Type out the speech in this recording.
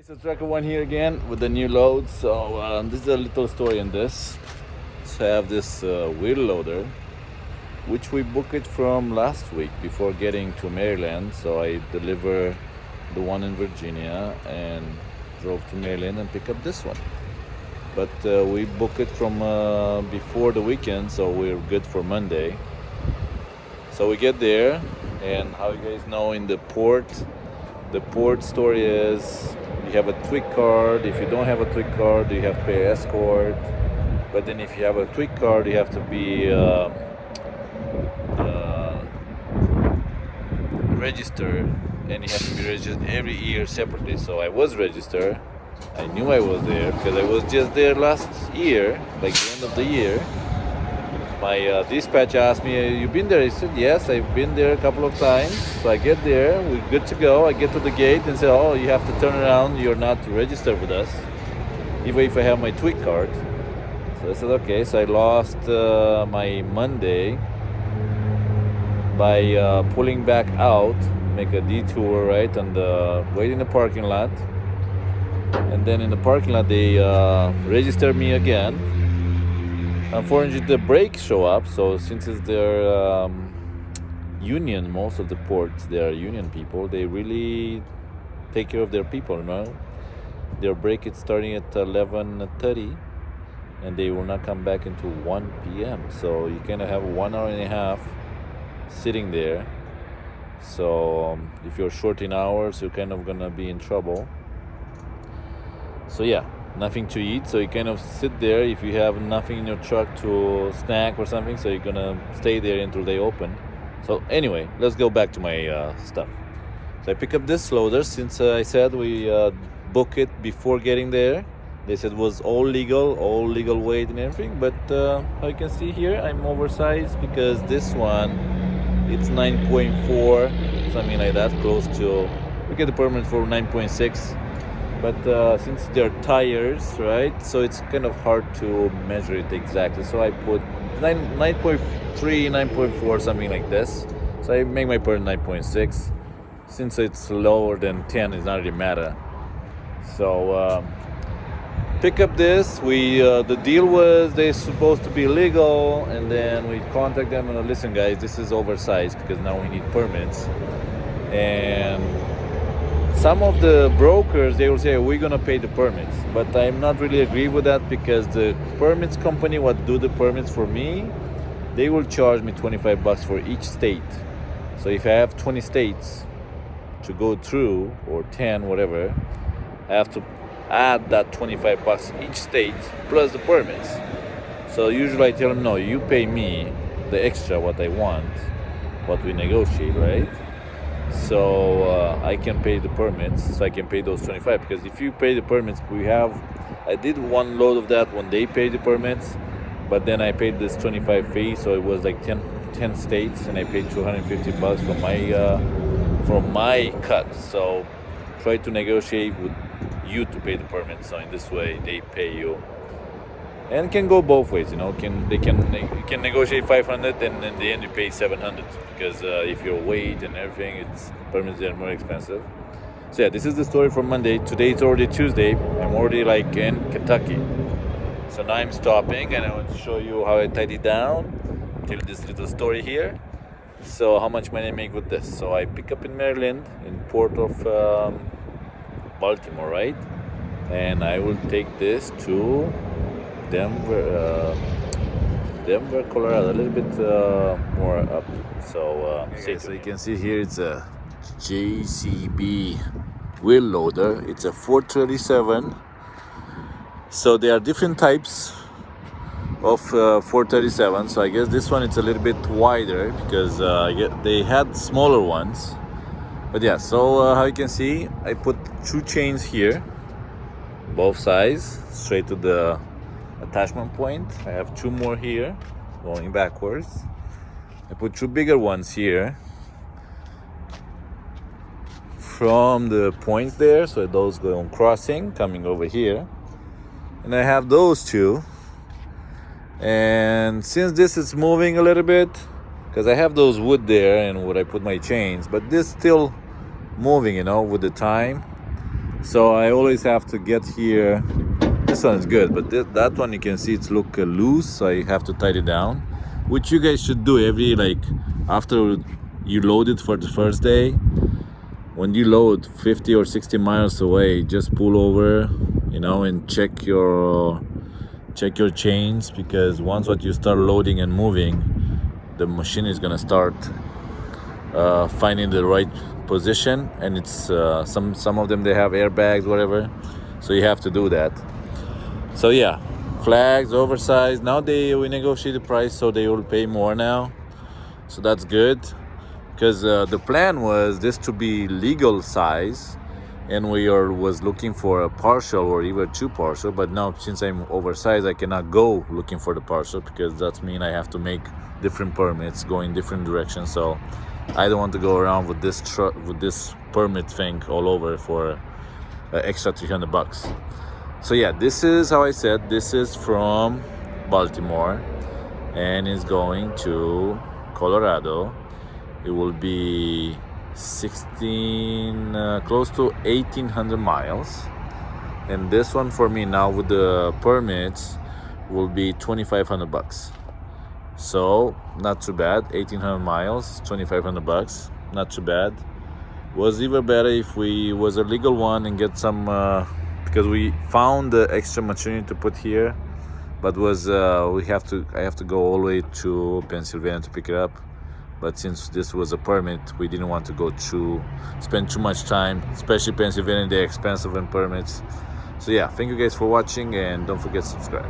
So Tracker One here again with the new load. So this is a little story in this. So I have this wheel loader, which we booked it from last week before getting to Maryland. So I deliver the one in Virginia and drove to Maryland and pick up this one. But we booked it from before the weekend, so we're good for Monday. So we get there, and how you guys know, in the port story is you have a TWIC card. If you don't have a TWIC card, you have to pay escort. But then if you have a TWIC card, you have to be registered, and you have to be registered every year separately. So I was registered. I knew I was there because I was just there last year, like the end of the year. My dispatch asked me, "You been there?" I said, "Yes, I've been there a couple of times." So I get there, we're good to go. I get to the gate and say, "Oh, you have to turn around. You're not registered with us, even if I have my TWIC card." So I said, "Okay." So I lost my Monday by pulling back out, make a detour, right, and wait in the parking lot. And then in the parking lot, they registered me again. Unfortunately, the brakes show up. So since it's their union, most of the ports, they are union people. They really take care of their people, you know. Their break is starting at 11:30, and they will not come back until 1 p.m. So you kind of have 1 hour and a half sitting there. So if you're short in hours, you're kind of gonna be in trouble. So yeah, nothing to eat, so you kind of sit there. If you have nothing in your truck to snack or something, so you're gonna stay there until they open. So anyway, let's go back to my stuff. So I pick up this loader since I said we book it before getting there. They said it was all legal weight and everything, but how you can see here, I'm oversized because this one, it's 9.4, something like that, close to, we get the permit for 9.6. But since they're tires, right, so it's kind of hard to measure it exactly. So I put 9.3, 9.4, something like this. So I make my permit 9.6. Since it's lower than 10, it's not really matter. So pick up this. The deal was they're supposed to be legal, and then we contact them and listen, guys, this is oversized because now we need permits. And some of the brokers, they will say, we're going to pay the permits. But I'm not really agree with that because the permits company, what do the permits for me, they will charge me $25 for each state. So if I have 20 states to go through, or 10, whatever, I have to add that $25 each state plus the permits. So usually I tell them, no, you pay me the extra what I want, what we negotiate, right? So I can pay the permits, so I can pay those 25, because if you pay the permits, I did one load of that when they paid the permits, but then I paid this 25 fee, so it was like 10 states, and I paid $250 from my cut. So try to negotiate with you to pay the permits, so in this way they pay you. And it can go both ways, you know. You can negotiate 500, and in the end you pay 700 because if your weight and everything, it's permits are more expensive. So yeah, this is the story for Monday. Today it's already Tuesday. I'm already like in Kentucky. So now I'm stopping, and I want to show you how I tidy down. Tell this little story here. So how much money I make with this? So I pick up in Maryland, in port of Baltimore, right? And I will take this to Denver, Colorado, a little bit more up. So, so you can see here, it's a JCB wheel loader. It's a 437. So there are different types of 437. So I guess this one it's a little bit wider because they had smaller ones. But yeah, so how you can see, I put 2 chains here, both sides, straight to the attachment point. I have 2 more here going backwards. I put 2 bigger ones here from the points there, so those go on crossing coming over here, and I have those 2. And since this is moving a little bit, because I have those wood there and where I put my chains, but this still moving, you know, with the time. So I always have to get here. This one is good, but that one you can see it's look loose, so I have to tighten it down, which you guys should do every, like, after you load it for the first day. When you load 50 or 60 miles away, just pull over, you know, and check your chains, because once what you start loading and moving, the machine is gonna start finding the right position, and it's some of them, they have airbags, whatever, so you have to do that. So yeah, flags, oversized. Now we negotiate the price, so they will pay more now, so that's good, because the plan was this to be legal size, and was looking for a partial or even 2 partial. But now, since I'm oversized, I cannot go looking for the partial, because that means I have to make different permits going different directions. So I don't want to go around with this permit thing all over for extra $300. So yeah, this is how I said, this is from Baltimore and is going to Colorado. It will be 16, close to 1,800 miles. And this one for me now with the permits will be $2,500. So not too bad. 1,800 miles, $2,500, not too bad. Was even better if we was a legal one and get some, because we found the extra machinery to put here, but was I have to go all the way to Pennsylvania to pick it up. But since this was a permit, we didn't want to spend too much time, especially Pennsylvania, they're expensive in permits. So yeah, thank you guys for watching, and don't forget to subscribe.